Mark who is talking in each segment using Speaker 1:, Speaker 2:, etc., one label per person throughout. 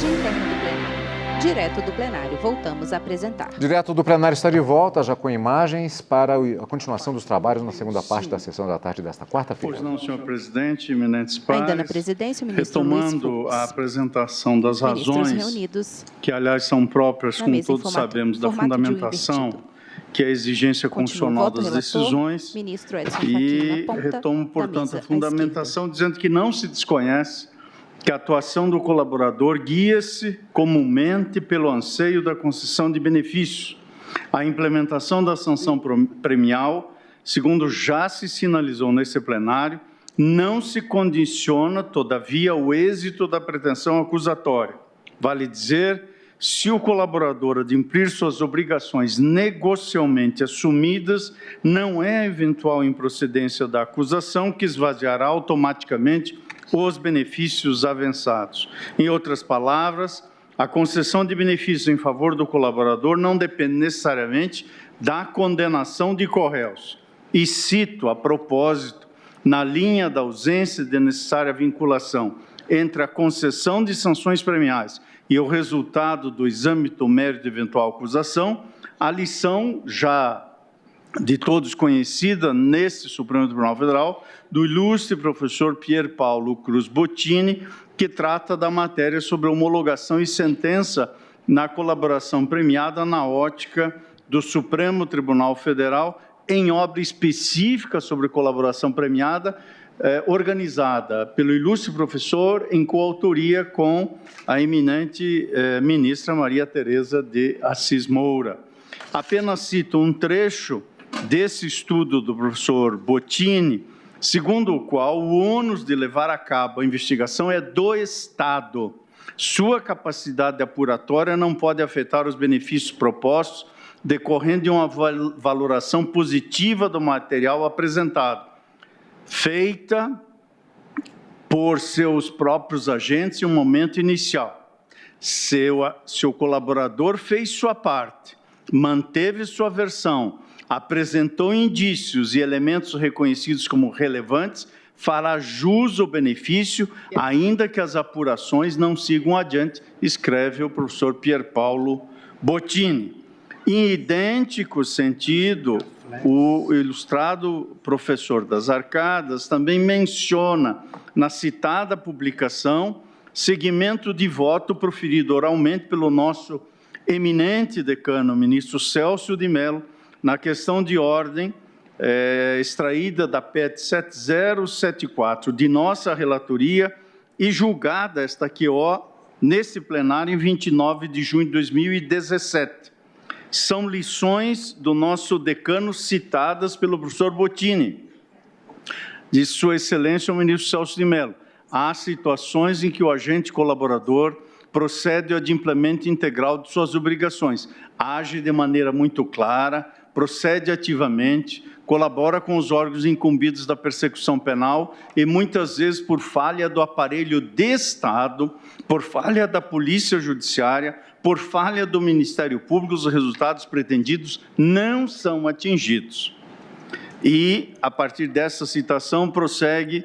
Speaker 1: de interno do plenário. Direto do plenário, voltamos a apresentar.
Speaker 2: Direto do plenário está de volta, já com imagens, para a continuação dos trabalhos na segunda parte da sessão da tarde desta quarta-feira.
Speaker 3: Pois não, senhor presidente, eminentes pares.
Speaker 1: Ainda na presidência, o ministro Luiz
Speaker 3: retomando
Speaker 1: Fux.
Speaker 3: a apresentação das razões,
Speaker 1: reunidos,
Speaker 3: que aliás são próprias, como todos sabemos, da
Speaker 1: formato de um
Speaker 3: fundamentação,
Speaker 1: invertido.
Speaker 3: que é a exigência constitucional das decisões,
Speaker 1: ministro Edson
Speaker 3: e
Speaker 1: Fachin na ponta
Speaker 3: retomo,
Speaker 1: da
Speaker 3: portanto,
Speaker 1: mesa
Speaker 3: a fundamentação, dizendo que não se desconhece que a atuação do colaborador guia-se comumente pelo anseio da concessão de benefícios. A implementação da sanção premial, segundo já se sinalizou nesse plenário, não se condiciona, todavia, ao êxito da pretensão acusatória. Vale dizer, se o colaborador adimplir suas obrigações negocialmente assumidas, não é a eventual improcedência da acusação que esvaziará automaticamente os benefícios avançados. Em outras palavras, a concessão de benefícios em favor do colaborador não depende necessariamente da condenação de corréus. E cito, a propósito, na linha da ausência de necessária vinculação entre a concessão de sanções premiais e o resultado do exame do mérito de eventual acusação, a lição já de todos conhecida nesse Supremo Tribunal Federal, do ilustre professor Pier Paulo Cruz Bottini, que trata da matéria sobre homologação e sentença na colaboração premiada na ótica do Supremo Tribunal Federal, em obra específica sobre colaboração premiada, organizada pelo ilustre professor em coautoria com a eminente ministra Maria Tereza de Assis Moura. Apenas cito um trecho desse estudo do professor Bottini, segundo o qual o ônus de levar a cabo a investigação é do Estado. Sua capacidade apuratória não pode afetar os benefícios propostos, decorrendo de uma valoração positiva do material apresentado, feita por seus próprios agentes em um momento inicial. Se o colaborador fez sua parte, manteve sua versão, apresentou indícios e elementos reconhecidos como relevantes, fará jus ao benefício, ainda que as apurações não sigam adiante, escreve o professor Pier Paulo Bottini. Em idêntico sentido, o ilustrado professor das Arcadas também menciona, na citada publicação, seguimento de voto proferido oralmente pelo nosso eminente decano, ministro Célcio de Mello, na questão de ordem extraída da PET 7074 de nossa relatoria e julgada esta QO nesse plenário em 29 de junho de 2017. São lições do nosso decano citadas pelo professor Bottini, de Sua Excelência o ministro Célcio de Mello. Há situações em que o agente colaborador procede ao adimplemento integral de suas obrigações, age de maneira muito clara, procede ativamente, colabora com os órgãos incumbidos da persecução penal e, muitas vezes, por falha do aparelho de Estado, por falha da Polícia Judiciária, por falha do Ministério Público, os resultados pretendidos não são atingidos. E, a partir dessa citação, prossegue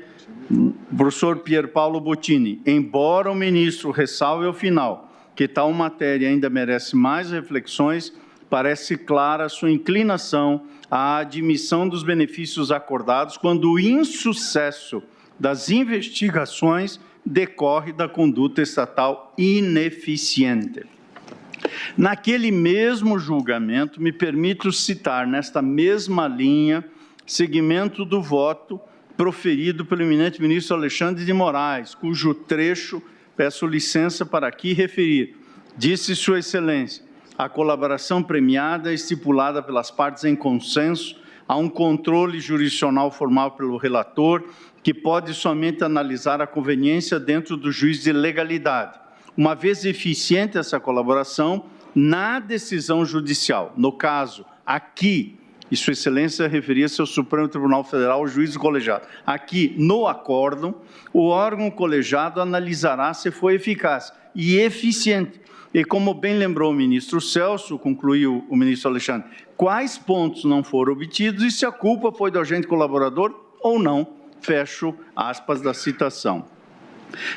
Speaker 3: o professor Pier Paulo Bottini. Embora o ministro ressalve ao final que tal matéria ainda merece mais reflexões, parece clara a sua inclinação à admissão dos benefícios acordados quando o insucesso das investigações decorre da conduta estatal ineficiente. Naquele mesmo julgamento, me permito citar nesta mesma linha seguimento do voto proferido pelo eminente ministro Alexandre de Moraes, cujo trecho peço licença para aqui referir. Disse Sua Excelência: a colaboração premiada é estipulada pelas partes em consenso, há um controle jurisdicional formal pelo relator, que pode somente analisar a conveniência dentro do juízo de legalidade. Uma vez eficiente essa colaboração, na decisão judicial, no caso, aqui, e Sua Excelência referia-se ao Supremo Tribunal Federal, o juízo colegiado. Aqui, no acórdão, o órgão colegiado analisará se foi eficaz e eficiente. E como bem lembrou o ministro Célcio, concluiu o ministro Alexandre, quais pontos não foram obtidos e se a culpa foi do agente colaborador ou não, fecho aspas da citação.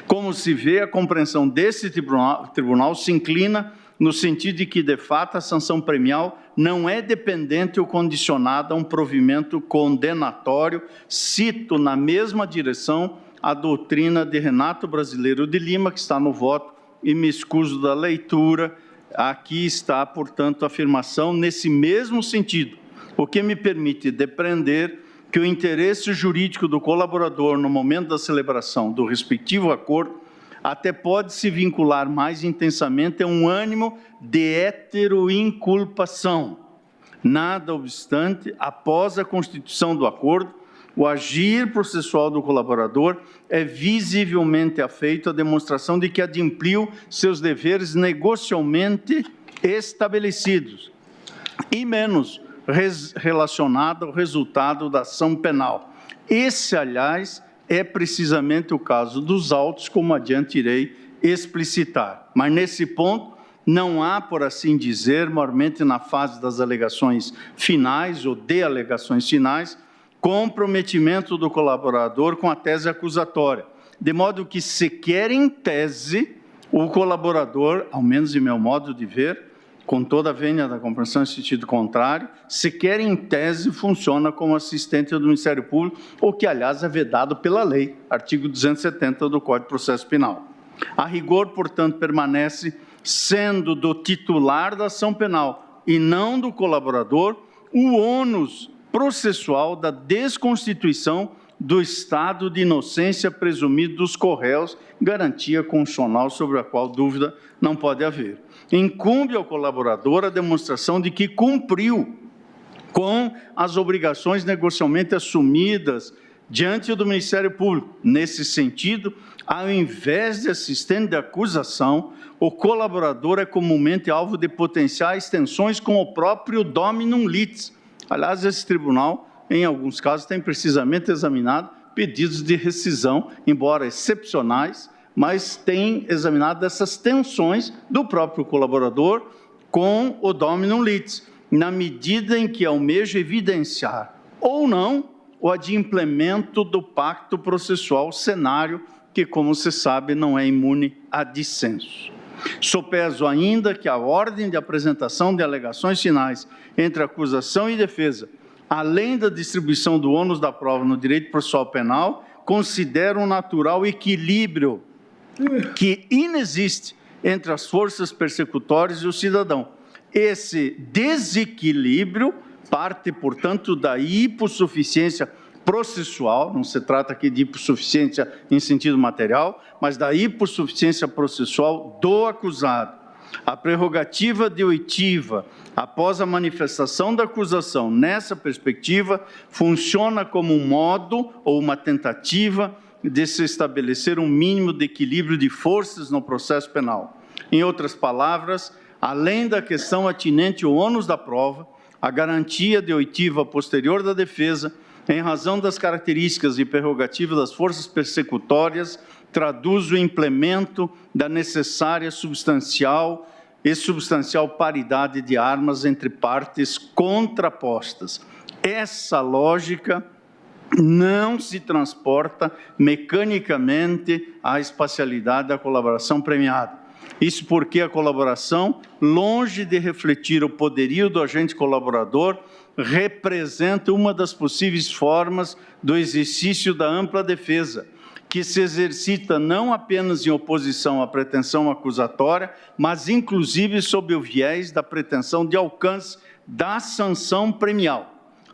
Speaker 3: Como se vê, a compreensão desse tribunal se inclina no sentido de que, de fato, a sanção premial não é dependente ou condicionada a um provimento condenatório. Cito na mesma direção a doutrina de Renato Brasileiro de Lima, que está no voto, e me excuso da leitura. Aqui está, portanto, a afirmação nesse mesmo sentido, o que me permite depreender que o interesse jurídico do colaborador no momento da celebração do respectivo acordo até pode se vincular mais intensamente a um ânimo de heteroinculpação. Nada obstante, após a constituição do acordo, o agir processual do colaborador é visivelmente afeito à demonstração de que adimpliu seus deveres negocialmente estabelecidos e menos relacionado ao resultado da ação penal. Esse, aliás, é precisamente o caso dos autos, como adiante irei explicitar. Mas, nesse ponto, não há, por assim dizer, maiormente na fase das alegações finais ou de alegações finais, comprometimento do colaborador com a tese acusatória, de modo que, sequer em tese, o colaborador, ao menos em meu modo de ver, com toda a vênia da compreensão em sentido contrário, sequer em tese funciona como assistente do Ministério Público, o que, aliás, é vedado pela lei, artigo 270 do Código de Processo Penal. A rigor, portanto, permanece sendo do titular da ação penal e não do colaborador o ônus processual da desconstituição do estado de inocência presumido dos corréus, garantia constitucional sobre a qual dúvida não pode haver. Incumbe ao colaborador a demonstração de que cumpriu com as obrigações negocialmente assumidas diante do Ministério Público. Nesse sentido, ao invés de assistente de acusação, o colaborador é comumente alvo de potenciais tensões com o próprio dominum litis. Aliás, esse tribunal, em alguns casos, tem precisamente examinado pedidos de rescisão, embora excepcionais, mas tem examinado essas tensões do próprio colaborador com o dominum litis, na medida em que almeja evidenciar, ou não, o adimplemento do pacto processual, cenário que, como se sabe, não é imune a dissenso. Sopeso ainda que a ordem de apresentação de alegações finais entre acusação e defesa, além da distribuição do ônus da prova no direito processual penal, considera um natural equilíbrio que inexiste entre as forças persecutórias e o cidadão. Esse desequilíbrio parte, portanto, da hipossuficiência processual, não se trata aqui de hipossuficiência em sentido material, mas da hipossuficiência processual do acusado. A prerrogativa de oitiva, após a manifestação da acusação, nessa perspectiva, funciona como um modo ou uma tentativa de se estabelecer um mínimo de equilíbrio de forças no processo penal. Em outras palavras, além da questão atinente ao ônus da prova, a garantia de oitiva posterior da defesa, em razão das características e prerrogativas das forças persecutórias, traduz o implemento da necessária substancial paridade de armas entre partes contrapostas. Essa lógica não se transporta mecanicamente à espacialidade da colaboração premiada. Isso porque a colaboração, longe de refletir o poderio do agente colaborador, representa uma das possíveis formas do exercício da ampla defesa, que se exercita não apenas em oposição à pretensão acusatória, mas inclusive sob o viés da pretensão de alcance da sanção premial.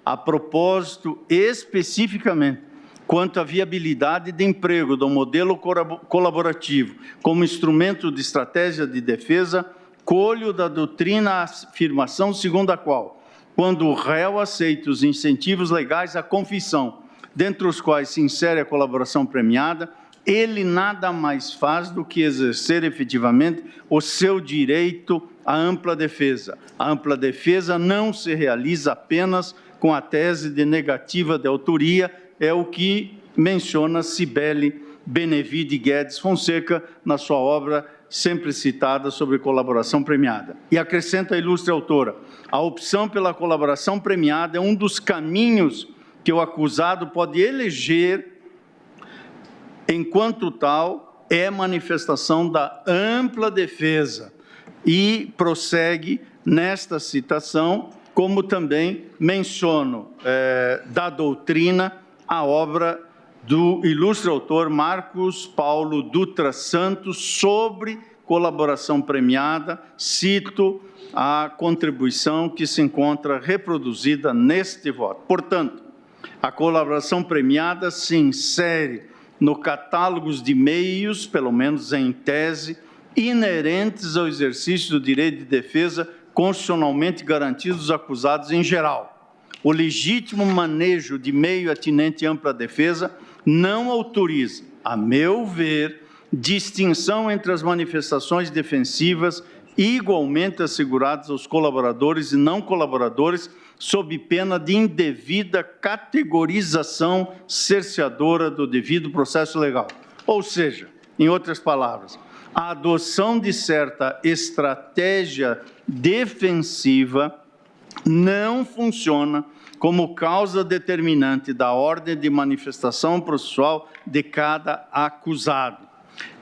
Speaker 3: A propósito, especificamente, quanto à viabilidade de emprego do modelo colaborativo como instrumento de estratégia de defesa, colho da doutrina a afirmação segundo a qual, quando o réu aceita os incentivos legais à confissão, dentre os quais se insere a colaboração premiada, ele nada mais faz do que exercer efetivamente o seu direito à ampla defesa. A ampla defesa não se realiza apenas com a tese de negativa de autoria, é o que menciona Cibele Benevide Guedes Fonseca na sua obra sempre citada sobre colaboração premiada. E acrescenta a ilustre autora, a opção pela colaboração premiada é um dos caminhos que o acusado pode eleger enquanto tal, é manifestação da ampla defesa e prossegue nesta citação, como também menciono da doutrina, a obra do ilustre autor Marcos Paulo Dutra Santos sobre colaboração premiada, cito a contribuição que se encontra reproduzida neste voto. Portanto, a colaboração premiada se insere no catálogo de meios, pelo menos em tese, inerentes ao exercício do direito de defesa constitucionalmente garantidos aos acusados em geral. O legítimo manejo de meio atinente à ampla defesa não autoriza, a meu ver, distinção entre as manifestações defensivas igualmente asseguradas aos colaboradores e não colaboradores, sob pena de indevida categorização cerceadora do devido processo legal. Ou seja, em outras palavras, a adoção de certa estratégia defensiva não funciona como causa determinante da ordem de manifestação processual de cada acusado.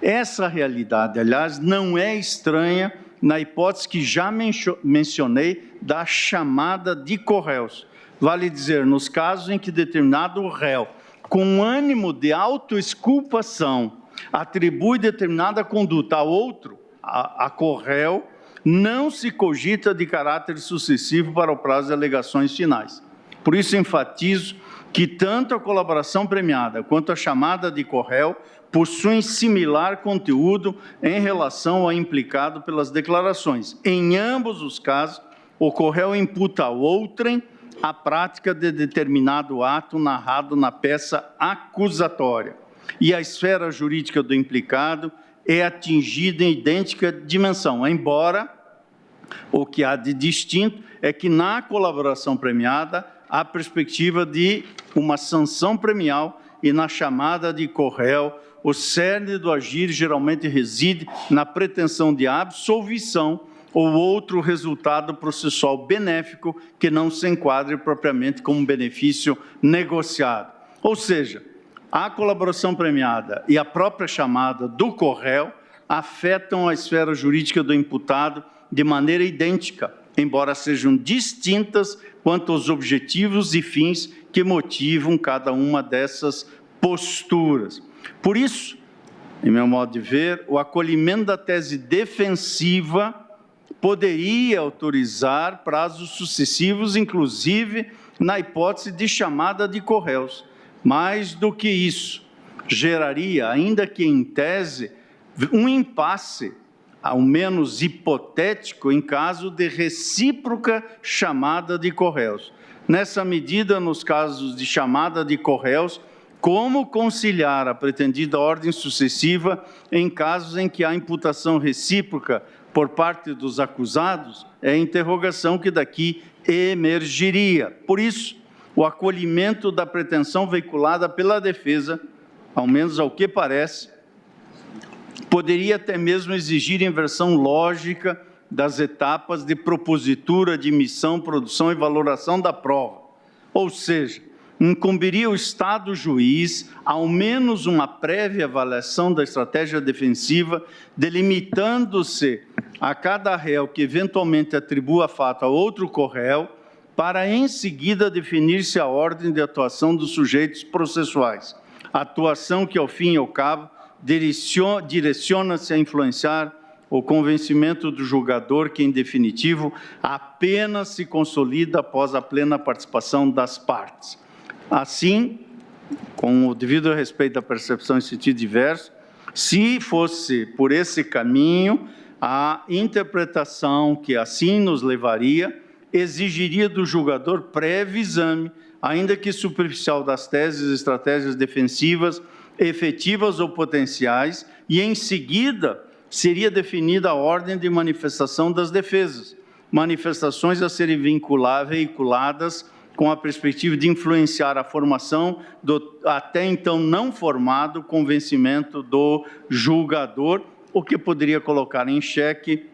Speaker 3: Essa realidade, aliás, não é estranha na hipótese que já mencionei da chamada de corréus. Vale dizer, nos casos em que determinado réu, com ânimo de autoexculpação, atribui determinada conduta a outro, a corréu, não se cogita de caráter sucessivo para o prazo de alegações finais. Por isso, enfatizo que tanto a colaboração premiada quanto a chamada de corréu possuem similar conteúdo em relação ao implicado pelas declarações. Em ambos os casos, o corréu imputa a outrem a prática de determinado ato narrado na peça acusatória, e a esfera jurídica do implicado é atingida em idêntica dimensão, embora o que há de distinto é que na colaboração premiada há perspectiva de uma sanção premial e na chamada de corréu o cerne do agir geralmente reside na pretensão de absolvição ou outro resultado processual benéfico que não se enquadre propriamente como benefício negociado. Ou seja, a colaboração premiada e a própria chamada do corréu afetam a esfera jurídica do imputado de maneira idêntica, embora sejam distintas quanto aos objetivos e fins que motivam cada uma dessas posturas. Por isso, em meu modo de ver, o acolhimento da tese defensiva poderia autorizar prazos sucessivos, inclusive na hipótese de chamada de corréus. Mais do que isso, geraria, ainda que em tese, um impasse, ao menos hipotético, em caso de recíproca chamada de corréus. Nessa medida, nos casos de chamada de corréus, como conciliar a pretendida ordem sucessiva em casos em que há imputação recíproca por parte dos acusados, é a interrogação que daqui emergiria. Por isso, o acolhimento da pretensão veiculada pela defesa, ao menos ao que parece, poderia até mesmo exigir inversão lógica das etapas de propositura, admissão, produção e valoração da prova. Ou seja, incumbiria o Estado juiz, ao menos uma prévia avaliação da estratégia defensiva, delimitando-se a cada réu que eventualmente atribua fato a outro corréu, para em seguida definir-se a ordem de atuação dos sujeitos processuais. Atuação que, ao fim e ao cabo, direciona-se a influenciar o convencimento do julgador que, em definitivo, apenas se consolida após a plena participação das partes. Assim, com o devido respeito da percepção em sentido diverso, se fosse por esse caminho, a interpretação que assim nos levaria exigiria do julgador prévio exame, ainda que superficial, das teses e estratégias defensivas efetivas ou potenciais, e em seguida seria definida a ordem de manifestação das defesas, manifestações a serem veiculadas com a perspectiva de influenciar a formação do até então não formado convencimento do julgador, o que poderia colocar em xeque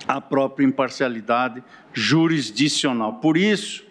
Speaker 3: a própria imparcialidade jurisdicional. Por isso,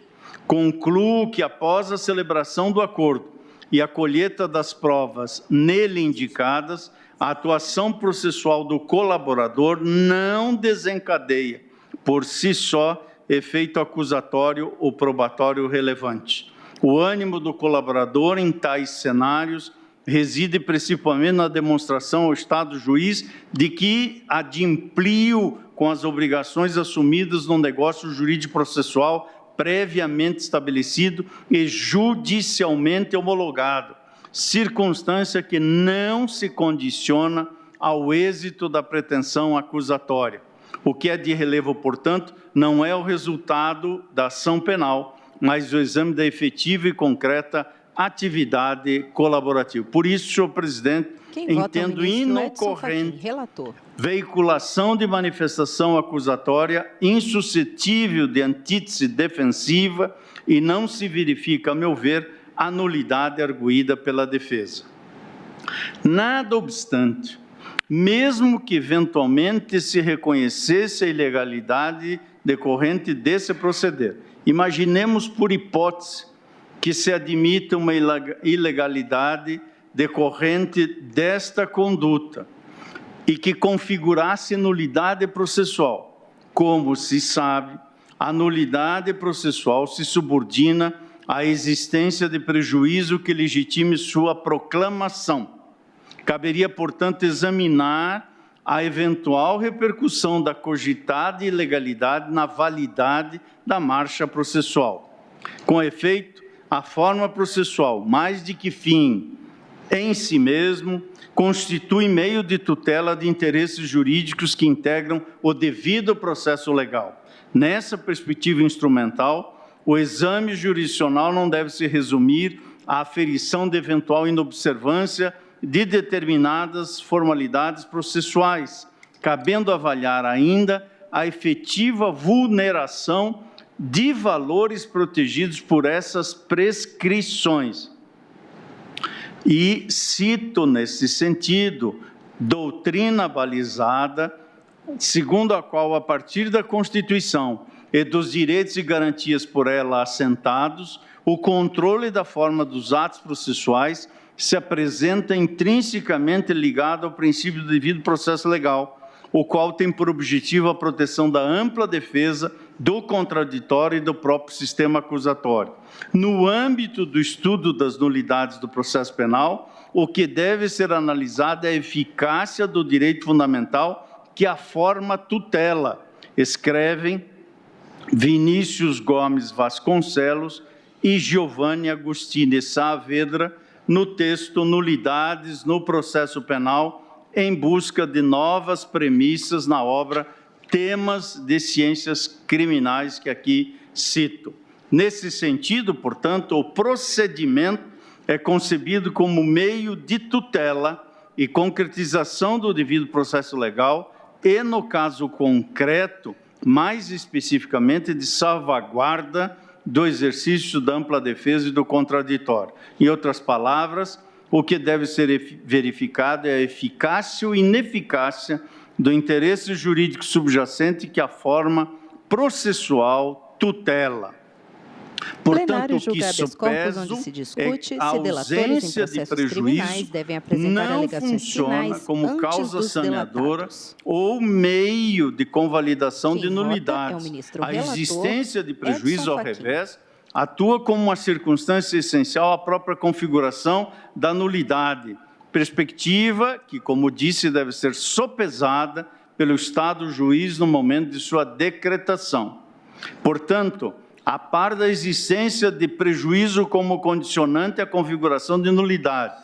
Speaker 3: concluo que após a celebração do acordo e a colheita das provas nele indicadas, a atuação processual do colaborador não desencadeia, por si só, efeito acusatório ou probatório relevante. O ânimo do colaborador em tais cenários reside principalmente na demonstração ao Estado juiz de que adimpliu com as obrigações assumidas no negócio jurídico processual previamente estabelecido e judicialmente homologado, circunstância que não se condiciona ao êxito da pretensão acusatória. O que é de relevo, portanto, não é o resultado da ação penal, mas o exame da efetiva e concreta atividade colaborativa. Por isso, senhor presidente, entendo inocorrente veiculação de manifestação acusatória insuscetível de antítese defensiva e não se verifica, a meu ver, a nulidade arguída pela defesa. Nada obstante, mesmo que eventualmente se reconhecesse a ilegalidade decorrente desse proceder, imaginemos por hipótese que se admita uma ilegalidade decorrente desta conduta e que configurasse nulidade processual. Como se sabe, a nulidade processual se subordina à existência de prejuízo que legitime sua proclamação. Caberia, portanto, examinar a eventual repercussão da cogitada ilegalidade na validade da marcha processual. Com efeito, a forma processual, mais de que fim em si mesmo, constitui meio de tutela de interesses jurídicos que integram o devido processo legal. Nessa perspectiva instrumental, o exame jurisdicional não deve se resumir à aferição de eventual inobservância de determinadas formalidades processuais, cabendo avaliar ainda a efetiva vulneração de valores protegidos por essas prescrições. E cito, nesse sentido, doutrina balizada, segundo a qual, a partir da Constituição e dos direitos e garantias por ela assentados, o controle da forma dos atos processuais se apresenta intrinsecamente ligado ao princípio do devido processo legal, o qual tem por objetivo a proteção da ampla defesa do contraditório e do próprio sistema acusatório. No âmbito do estudo das nulidades do processo penal, o que deve ser analisado é a eficácia do direito fundamental que a forma tutela, escrevem Vinícius Gomes Vasconcelos e Giovanni Agostini Saavedra, no texto Nulidades no Processo Penal, em busca de novas premissas na obra Temas de Ciências Criminais, que aqui cito. Nesse sentido, portanto, o procedimento é concebido como meio de tutela e concretização do devido processo legal e, no caso concreto, mais especificamente, de salvaguarda do exercício da ampla defesa e do contraditório. Em outras palavras, o que deve ser verificado é a eficácia ou ineficácia do interesse jurídico subjacente que a forma processual tutela.
Speaker 1: Portanto, o que supéso onde se discute
Speaker 3: é a
Speaker 1: se delatores em processos criminais devem apresentar alegações finais
Speaker 3: como causa
Speaker 1: dos
Speaker 3: saneadora
Speaker 1: delatados.
Speaker 3: ou meio de convalidação
Speaker 1: Quem
Speaker 3: de
Speaker 1: vota
Speaker 3: nulidades.
Speaker 1: é o ministro
Speaker 3: A
Speaker 1: relator,
Speaker 3: existência de prejuízo,
Speaker 1: Edson
Speaker 3: ao
Speaker 1: Fachin.
Speaker 3: revés, atua como uma circunstância essencial à própria configuração da nulidade, perspectiva que, como disse, deve ser sopesada pelo Estado juiz no momento de sua decretação. Portanto, a par da existência de prejuízo como condicionante à configuração de nulidade,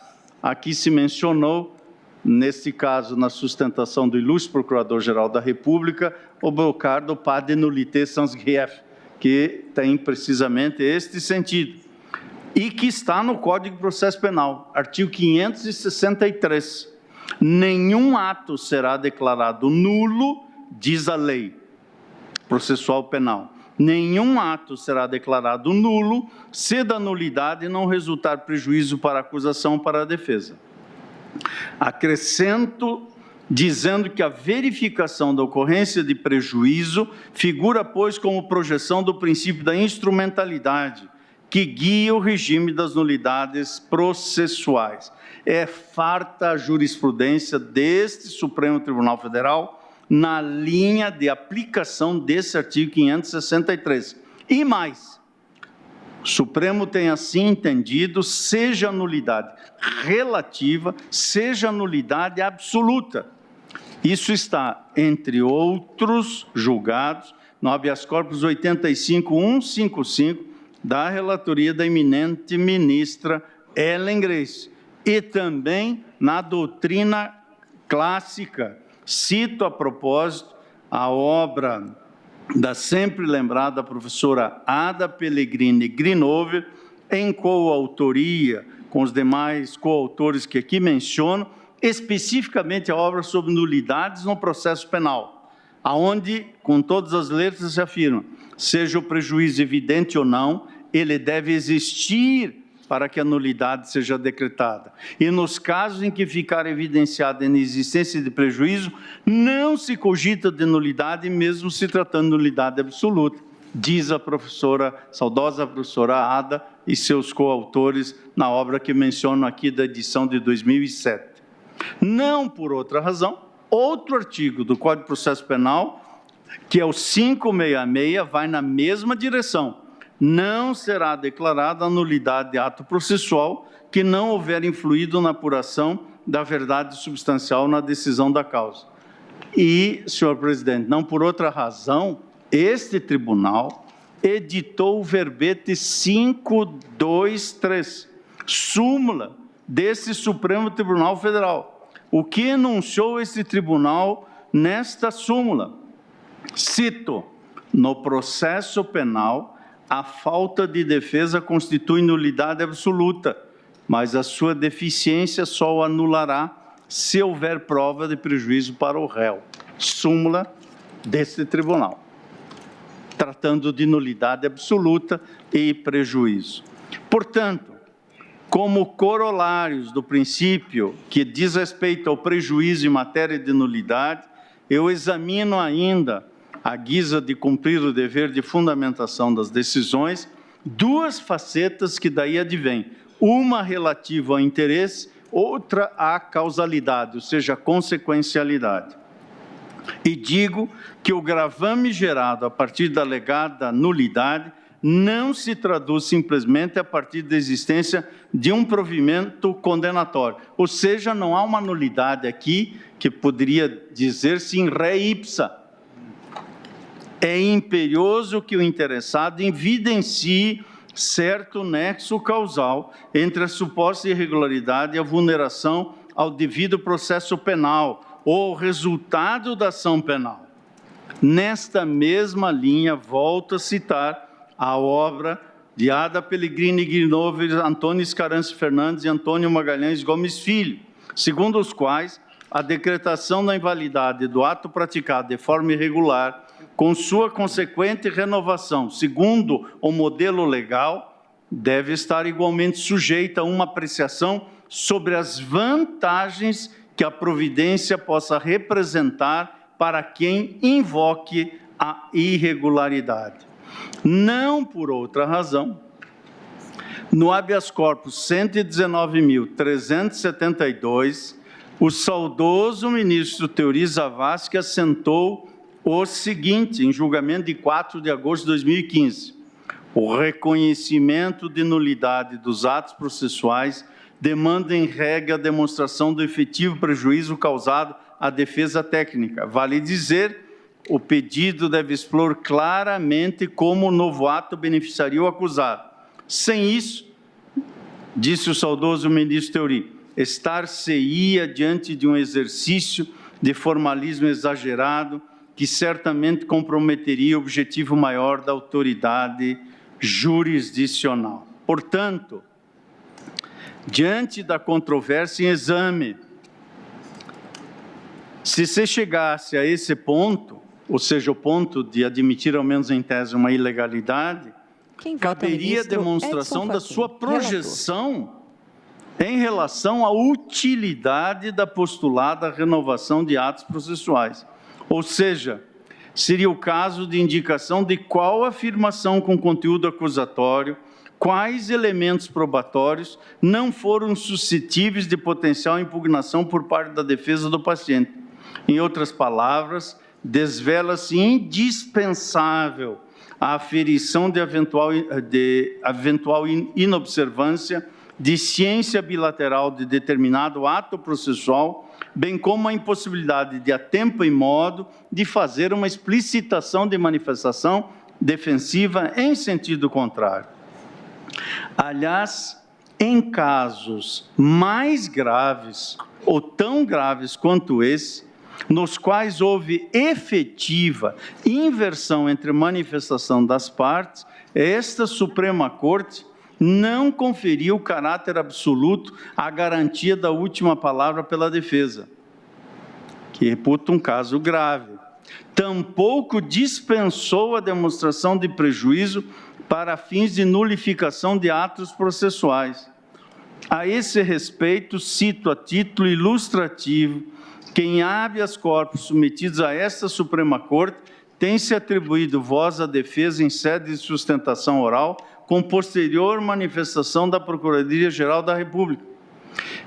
Speaker 3: aqui se mencionou, neste caso, na sustentação do ilustre Procurador-Geral da República, o brocardo pas de nullité sans grief, que tem precisamente este sentido, e que está no Código de Processo Penal, artigo 563. Nenhum ato será declarado nulo, diz a lei processual penal. Nenhum ato será declarado nulo se da nulidade não resultar prejuízo para a acusação ou para a defesa. Acrescento dizendo que a verificação da ocorrência de prejuízo figura, pois, como projeção do princípio da instrumentalidade, que guia o regime das nulidades processuais. É farta a jurisprudência deste Supremo Tribunal Federal na linha de aplicação desse artigo 563. E mais, o Supremo tem assim entendido, seja nulidade relativa, seja nulidade absoluta. Isso está, entre outros julgados, no habeas corpus 85155, da relatoria da eminente ministra Ellen Grace, e também na doutrina clássica. Cito a propósito a obra da sempre lembrada professora Ada Pellegrini Grinover, em coautoria com os demais coautores que aqui menciono, especificamente a obra sobre nulidades no processo penal, aonde, com todas as letras, se afirma, seja o prejuízo evidente ou não, ele deve existir para que a nulidade seja decretada. E nos casos em que ficar evidenciada a inexistência de prejuízo, não se cogita de nulidade, mesmo se tratando de nulidade absoluta, diz a professora, saudosa professora Ada e seus coautores na obra que menciono aqui da edição de 2007. Não por outra razão, outro artigo do Código de Processo Penal, que é o 566, vai na mesma direção. Não será declarada a nulidade de ato processual que não houver influído na apuração da verdade substancial na decisão da causa. E, senhor presidente, não por outra razão, este tribunal editou o verbete 523, súmula desse Supremo Tribunal Federal. O que enunciou esse tribunal nesta súmula? Cito, no processo penal, a falta de defesa constitui nulidade absoluta, mas a sua deficiência só o anulará se houver prova de prejuízo para o réu. Súmula deste tribunal, tratando de nulidade absoluta e prejuízo. Portanto, como corolários do princípio que diz respeito ao prejuízo em matéria de nulidade, eu examino ainda, à guisa de cumprir o dever de fundamentação das decisões, duas facetas que daí advêm, uma relativa ao interesse, outra à causalidade, ou seja, a consequencialidade. E digo que o gravame gerado a partir da alegada nulidade não se traduz simplesmente a partir da existência de um provimento condenatório, ou seja, não há uma nulidade aqui que poderia dizer-se in re ipsa. É imperioso que o interessado evidencie certo nexo causal entre a suposta irregularidade e a vulneração ao devido processo penal ou ao resultado da ação penal. Nesta mesma linha, volto a citar a obra de Ada Pellegrini Grinover, Antônio Scarance Fernandes e Antônio Magalhães Gomes Filho, segundo os quais a decretação da invalidade do ato praticado de forma irregular, com sua consequente renovação, segundo o modelo legal, deve estar igualmente sujeita a uma apreciação sobre as vantagens que a providência possa representar para quem invoque a irregularidade. Não por outra razão, no habeas corpus 119.372, o saudoso ministro Teori Zavascki assentou o seguinte, em julgamento de 4 de agosto de 2015, o reconhecimento de nulidade dos atos processuais demanda em regra a demonstração do efetivo prejuízo causado à defesa técnica. Vale dizer, o pedido deve expor claramente como o novo ato beneficiaria o acusado. Sem isso, disse o saudoso ministro Teori, estar-se-ia diante de um exercício de formalismo exagerado que certamente comprometeria o objetivo maior da autoridade jurisdicional. Portanto, diante da controvérsia em exame, se se chegasse a esse ponto, ou seja, o ponto de admitir ao menos em tese uma ilegalidade, caberia a demonstração da sua projeção em relação à utilidade da postulada renovação de atos processuais. Ou seja, seria o caso de indicação de qual afirmação com conteúdo acusatório, quais elementos probatórios não foram suscetíveis de potencial impugnação por parte da defesa do paciente. Em outras palavras, desvela-se indispensável a aferição de eventual inobservância de ciência bilateral de determinado ato processual, bem como a impossibilidade de, a tempo e modo, de fazer uma explicitação de manifestação defensiva em sentido contrário. Aliás, em casos mais graves ou tão graves quanto esse, nos quais houve efetiva inversão entre manifestação das partes, esta Suprema Corte não conferiu caráter absoluto à garantia da última palavra pela defesa, que reputa um caso grave. Tampouco dispensou a demonstração de prejuízo para fins de nulificação de atos processuais. A esse respeito, cito a título ilustrativo que em habeas corpus submetidos a esta Suprema Corte tem se atribuído voz à defesa em sede de sustentação oral com posterior manifestação da Procuradoria-Geral da República.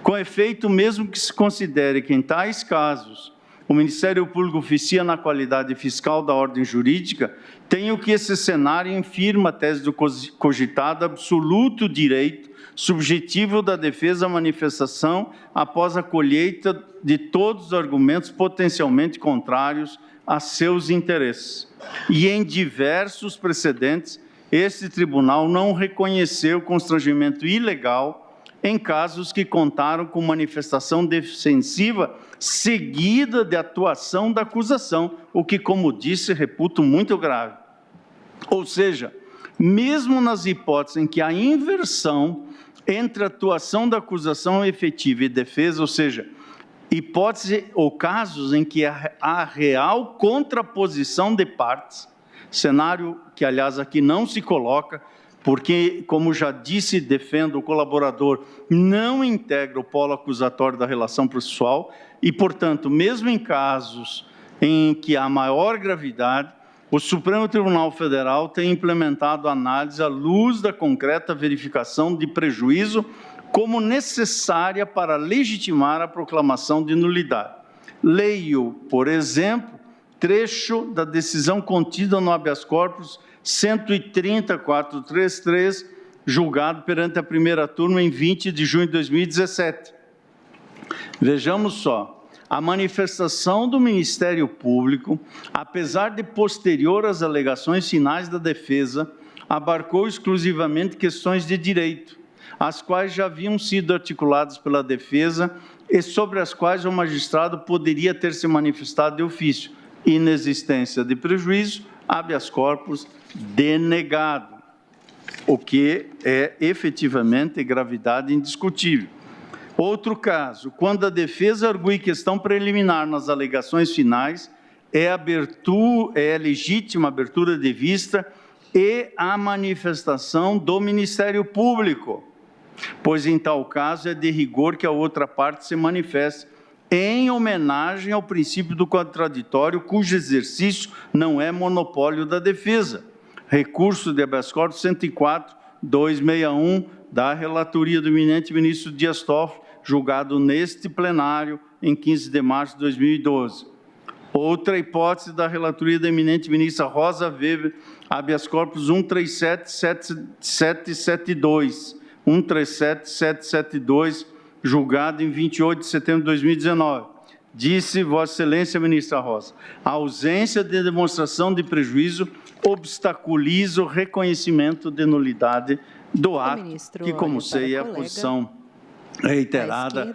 Speaker 3: Com efeito, mesmo que se considere que em tais casos o Ministério Público oficia na qualidade fiscal da ordem jurídica, tenho que esse cenário infirma a tese do cogitado absoluto direito subjetivo da defesa à manifestação após a colheita de todos os argumentos potencialmente contrários a seus interesses. E em diversos precedentes, este tribunal não reconheceu constrangimento ilegal em casos que contaram com manifestação defensiva seguida de atuação da acusação, o que, como disse, reputo muito grave. Ou seja, mesmo nas hipóteses em que a inversão entre a atuação da acusação efetiva e defesa, ou seja, hipótese ou casos em que há real contraposição de partes, cenário que, aliás, aqui não se coloca, porque, como já disse, defendo, o colaborador não integra o polo acusatório da relação processual e, portanto, mesmo em casos em que há maior gravidade, o Supremo Tribunal Federal tem implementado a análise à luz da concreta verificação de prejuízo como necessária para legitimar a proclamação de nulidade. Leio, por exemplo, trecho da decisão contida no habeas corpus 130.433, julgado perante a primeira turma em 20 de junho de 2017. Vejamos só. A manifestação do Ministério Público, apesar de posterior às alegações finais da defesa, abarcou exclusivamente questões de direito, as quais já haviam sido articuladas pela defesa e sobre as quais o magistrado poderia ter se manifestado de ofício. Inexistência de prejuízo, habeas corpus denegado, o que é efetivamente gravidade indiscutível. Outro caso, quando a defesa argue questão preliminar nas alegações finais, é legítima abertura de vista e a manifestação do Ministério Público, pois em tal caso é de rigor que a outra parte se manifeste em homenagem ao princípio do contraditório, cujo exercício não é monopólio da defesa. Recurso de habeas corpus 104.261 da relatoria do eminente ministro Dias Toffoli, julgado neste plenário em 15 de março de 2012. Outra hipótese da relatoria da eminente ministra Rosa Weber, habeas corpus 137.772, julgado em 28 de setembro de 2019. Disse Vossa Excelência, ministra Rosa, a ausência de demonstração de prejuízo obstaculiza o reconhecimento de nulidade do ato, que, como sei, é a posição reiterada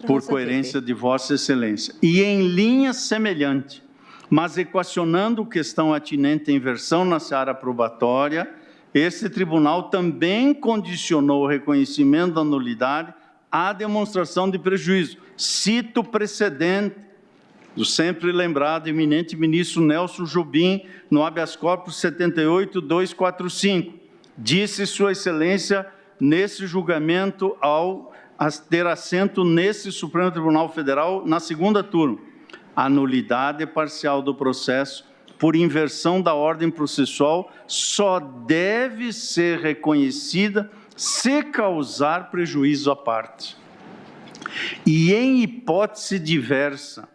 Speaker 3: por coerência de Vossa Excelência. E em linha semelhante, mas equacionando questão atinente à inversão na seara probatória, este tribunal também condicionou o reconhecimento da nulidade à demonstração de prejuízo. Cito o precedente do sempre lembrado eminente ministro Nelson Jobim, no habeas corpus 78.245. Disse Sua Excelência, nesse julgamento, ao ter assento nesse Supremo Tribunal Federal, na segunda turma, a nulidade parcial do processo por inversão da ordem processual só deve ser reconhecida se causar prejuízo à parte. E em hipótese diversa,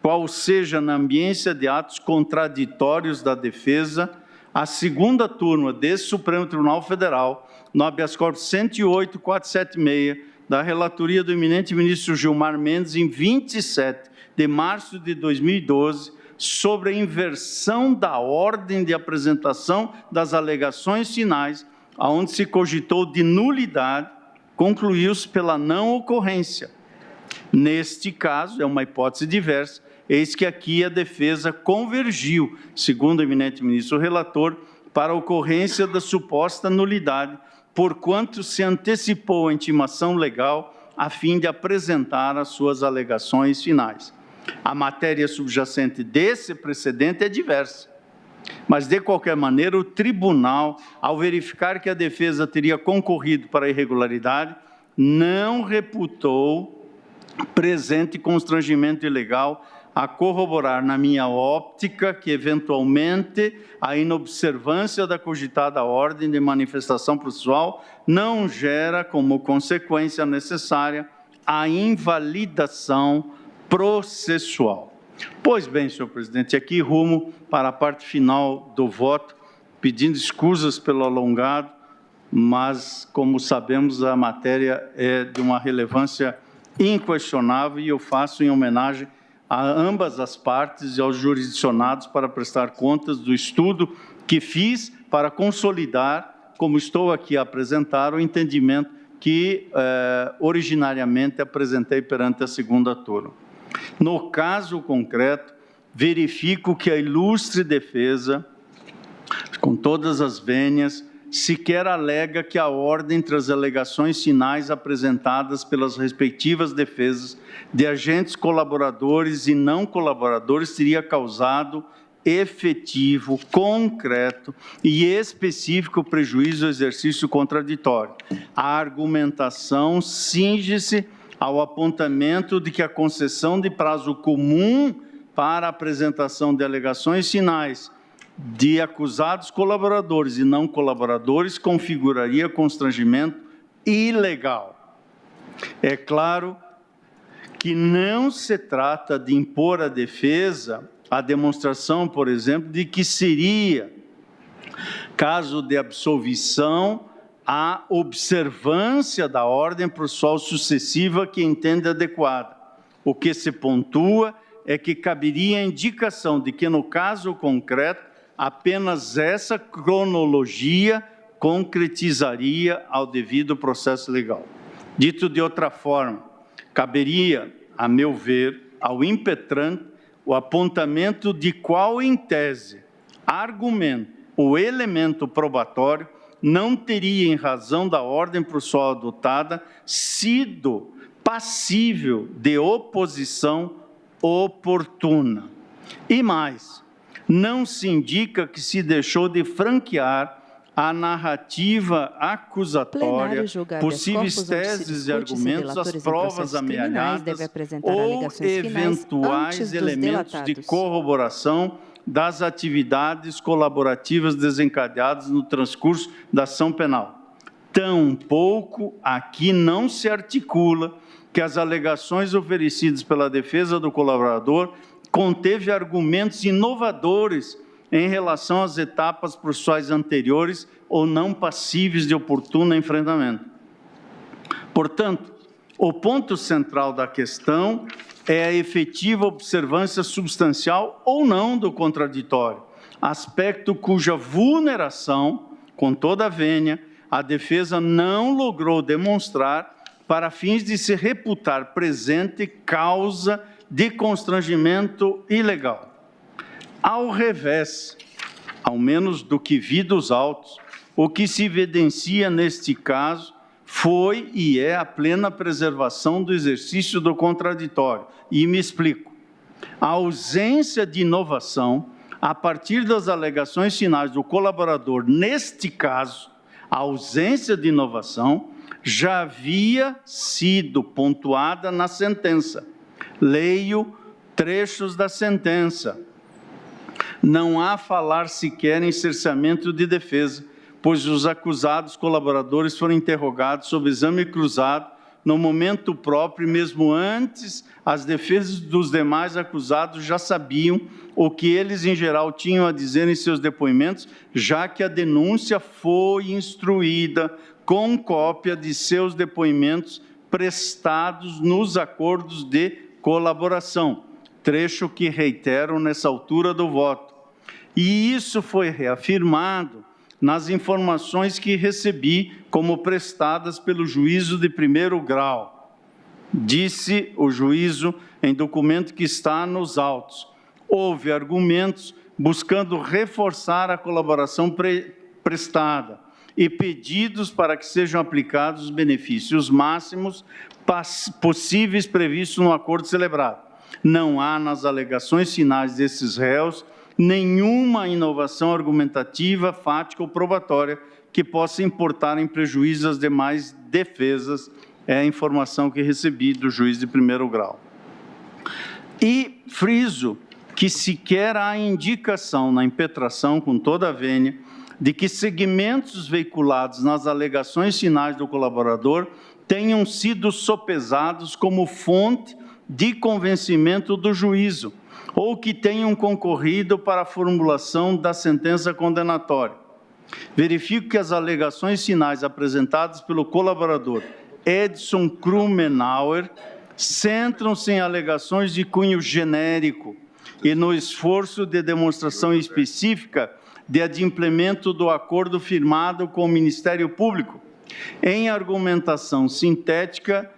Speaker 3: qual seja na ambiência de atos contraditórios da defesa, a segunda turma desse Supremo Tribunal Federal, no habeas corpus 108.476, da relatoria do eminente ministro Gilmar Mendes, em 27 de março de 2012, sobre a inversão da ordem de apresentação das alegações finais, onde se cogitou de nulidade, concluiu-se pela não ocorrência. Neste caso, é uma hipótese diversa, eis que aqui a defesa convergiu, segundo o eminente ministro relator, para a ocorrência da suposta nulidade, porquanto se antecipou a intimação legal a fim de apresentar as suas alegações finais. A matéria subjacente desse precedente é diversa, mas, de qualquer maneira, o tribunal, ao verificar que a defesa teria concorrido para a irregularidade, não reputou presente constrangimento ilegal a corroborar, na minha óptica, que, eventualmente, a inobservância da cogitada ordem de manifestação processual não gera, como consequência necessária, a invalidação processual. Pois bem, senhor presidente, aqui rumo para a parte final do voto, pedindo escusas pelo alongado, mas, como sabemos, a matéria é de uma relevância inquestionável e eu faço em homenagem a ambas as partes e aos jurisdicionados para prestar contas do estudo que fiz para consolidar, como estou aqui a apresentar, o entendimento que originariamente apresentei perante a segunda turma. No caso concreto, verifico que a ilustre defesa, com todas as vênias, sequer alega que a ordem entre as alegações finais apresentadas pelas respectivas defesas de agentes colaboradores e não colaboradores teria causado efetivo, concreto e específico prejuízo ao exercício contraditório. A argumentação cinge-se ao apontamento de que a concessão de prazo comum para a apresentação de alegações finais de acusados colaboradores e não colaboradores configuraria constrangimento ilegal. É claro que não se trata de impor à defesa a demonstração, por exemplo, de que seria, caso de absolvição, a observância da ordem processual sucessiva que entende adequada. O que se pontua é que caberia a indicação de que, no caso concreto, apenas essa cronologia concretizaria ao devido processo legal. Dito de outra forma, caberia, a meu ver, ao impetrante o apontamento de qual, em tese, argumento ou elemento probatório não teria, em razão da ordem processual adotada, sido passível de oposição oportuna. E mais, não se indica que se deixou de franquear a narrativa acusatória, possíveis teses e argumentos, as provas amealhadas ou eventuais elementos de corroboração das atividades colaborativas desencadeadas no transcurso da ação penal. Tampouco aqui não se articula que as alegações oferecidas pela defesa do colaborador conteve argumentos inovadores em relação às etapas processuais anteriores ou não passíveis de oportuno enfrentamento. Portanto, o ponto central da questão é a efetiva observância substancial ou não do contraditório, aspecto cuja vulneração, com toda a vênia, a defesa não logrou demonstrar para fins de se reputar presente causa de constrangimento ilegal. Ao revés, ao menos do que vi dos autos, o que se evidencia neste caso foi e é a plena preservação do exercício do contraditório. E me explico. A ausência de inovação, a partir das alegações finais do colaborador, neste caso, a ausência de inovação já havia sido pontuada na sentença. Leio trechos da sentença. Não há falar sequer em cerceamento de defesa, pois os acusados colaboradores foram interrogados sob exame cruzado no momento próprio, e mesmo antes, as defesas dos demais acusados já sabiam o que eles, em geral, tinham a dizer em seus depoimentos, já que a denúncia foi instruída com cópia de seus depoimentos prestados nos acordos de colaboração, trecho que reitero nessa altura do voto. E isso foi reafirmado nas informações que recebi como prestadas pelo juízo de primeiro grau. Disse o juízo em documento que está nos autos. Houve argumentos buscando reforçar a colaboração prestada e pedidos para que sejam aplicados os benefícios máximos possíveis previstos no acordo celebrado. Não há nas alegações finais desses réus nenhuma inovação argumentativa, fática ou probatória que possa importar em prejuízo às demais defesas, é a informação que recebi do juiz de primeiro grau. E friso que sequer há indicação na impetração, com toda a vênia, de que segmentos veiculados nas alegações finais do colaborador tenham sido sopesados como fonte de convencimento do juízo, ou que tenham concorrido para a formulação da sentença condenatória. Verifico que as alegações finais apresentadas pelo colaborador Edson Krumenauer centram-se em alegações de cunho genérico e no esforço de demonstração específica de adimplemento do acordo firmado com o Ministério Público, em argumentação sintética.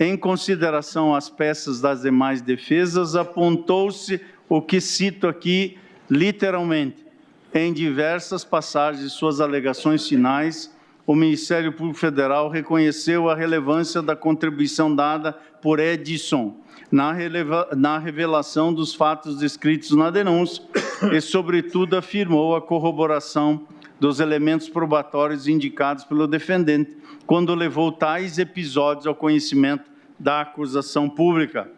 Speaker 3: Em consideração às peças das demais defesas, apontou-se o que cito aqui literalmente. Em diversas passagens de suas alegações finais, o Ministério Público Federal reconheceu a relevância da contribuição dada por Edson na revelação dos fatos descritos na denúncia e, sobretudo, afirmou a corroboração dos elementos probatórios indicados pelo defendente, quando levou tais episódios ao conhecimento da acusação pública.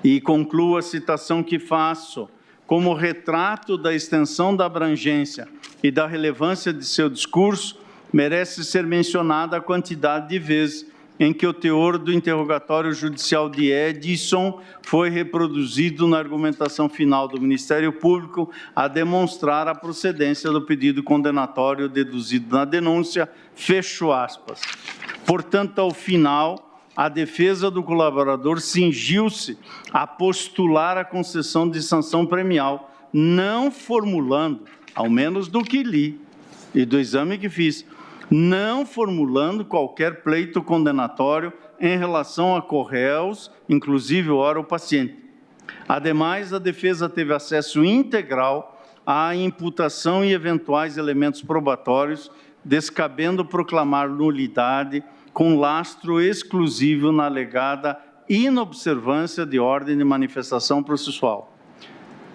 Speaker 3: E concluo a citação que faço. Como retrato da extensão da abrangência e da relevância de seu discurso, merece ser mencionada a quantidade de vezes em que o teor do interrogatório judicial de Edson foi reproduzido na argumentação final do Ministério Público, a demonstrar a procedência do pedido condenatório deduzido na denúncia, fecho aspas. Portanto, ao final, a defesa do colaborador cingiu-se a postular a concessão de sanção premial, não formulando, ao menos do que li e do exame que fiz, não formulando qualquer pleito condenatório em relação a corréus, inclusive ora o paciente. Ademais, a defesa teve acesso integral à imputação e eventuais elementos probatórios, descabendo proclamar nulidade com lastro exclusivo na alegada inobservância de ordem de manifestação processual.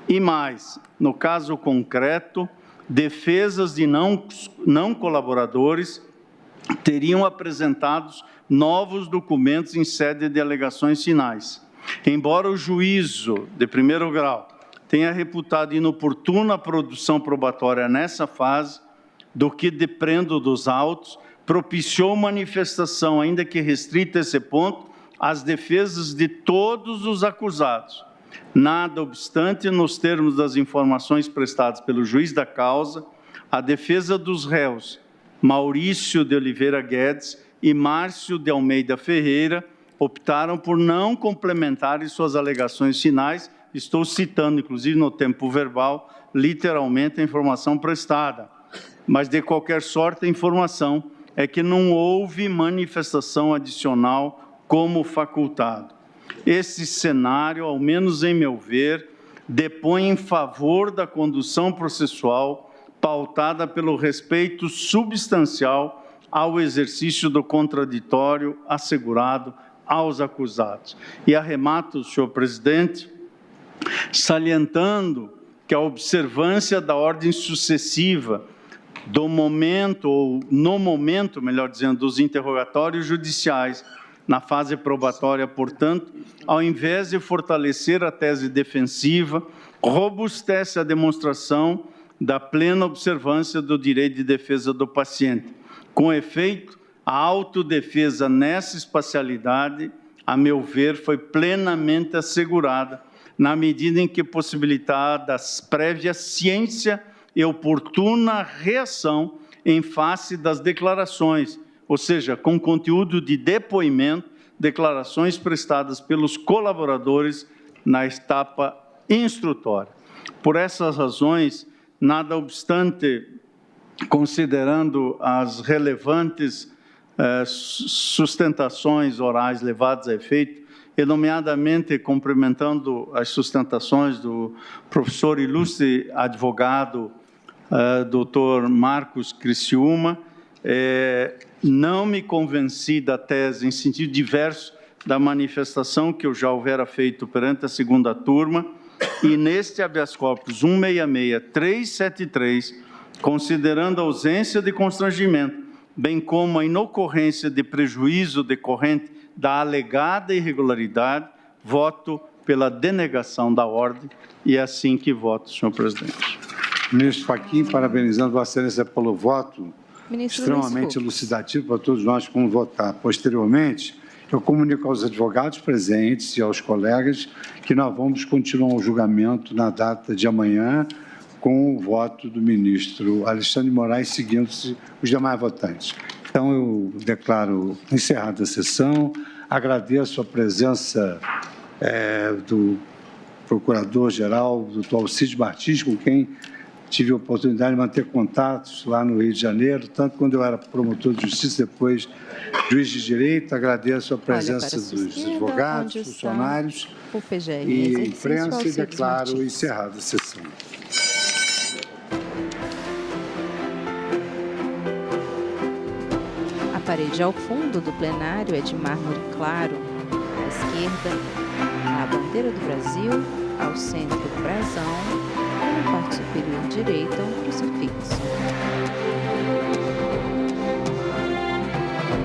Speaker 3: E mais, no caso concreto, defesas de não colaboradores teriam apresentados novos documentos em sede de alegações finais. Embora o juízo de primeiro grau tenha reputado inoportuna a produção probatória nessa fase, do que depreendo dos autos, propiciou manifestação, ainda que restrita a esse ponto, às defesas de todos os acusados. Nada obstante, nos termos das informações prestadas pelo juiz da causa, a defesa dos réus Maurício de Oliveira Guedes e Márcio de Almeida Ferreira optaram por não complementarem suas alegações finais. Estou citando, inclusive no tempo verbal, literalmente a informação prestada. Mas, de qualquer sorte, a informação é que não houve manifestação adicional como facultado. Esse cenário, ao menos em meu ver, depõe em favor da condução processual pautada pelo respeito substancial ao exercício do contraditório assegurado aos acusados. E arremato, senhor presidente, salientando que a observância da ordem sucessiva do momento, ou no momento, melhor dizendo, dos interrogatórios judiciais, na fase probatória, portanto, ao invés de fortalecer a tese defensiva, robustece a demonstração da plena observância do direito de defesa do paciente. Com efeito, a autodefesa nessa espacialidade, a meu ver, foi plenamente assegurada, na medida em que possibilitada prévia ciência e oportuna reação em face das declarações, ou seja, com conteúdo de depoimento, declarações prestadas pelos colaboradores na etapa instrutória. Por essas razões, nada obstante, considerando as relevantes sustentações orais levadas a efeito, e nomeadamente cumprimentando as sustentações do professor ilustre advogado, Dr. Marcos Criciúma, não me convenci da tese em sentido diverso da manifestação que eu já houvera feito perante a segunda turma, e neste habeas corpus 166-373, considerando a ausência de constrangimento, bem como a inocorrência de prejuízo decorrente da alegada irregularidade, voto pela denegação da ordem, e é assim que voto, senhor presidente.
Speaker 4: Ministro Fachin, parabenizando Vossa Excelência pelo voto extremamente elucidativo para todos nós como votar. Posteriormente, eu comunico aos advogados presentes e aos colegas que nós vamos continuar o julgamento na data de amanhã com o voto do ministro Alexandre de Moraes, seguindo-se os demais votantes. Então, eu declaro encerrada a sessão, agradeço a presença do Procurador-Geral, doutor Alcides Martins, com quem tive a oportunidade de manter contatos lá no Rio de Janeiro, tanto quando eu era promotor de justiça, depois juiz de direito. Agradeço a presença dos advogados, funcionários e imprensa e declaro encerrada a sessão.
Speaker 1: A parede ao fundo do plenário é de mármore claro. À esquerda, a bandeira do Brasil, ao centro, o brasão, e na parte superior direita, um crucifixo.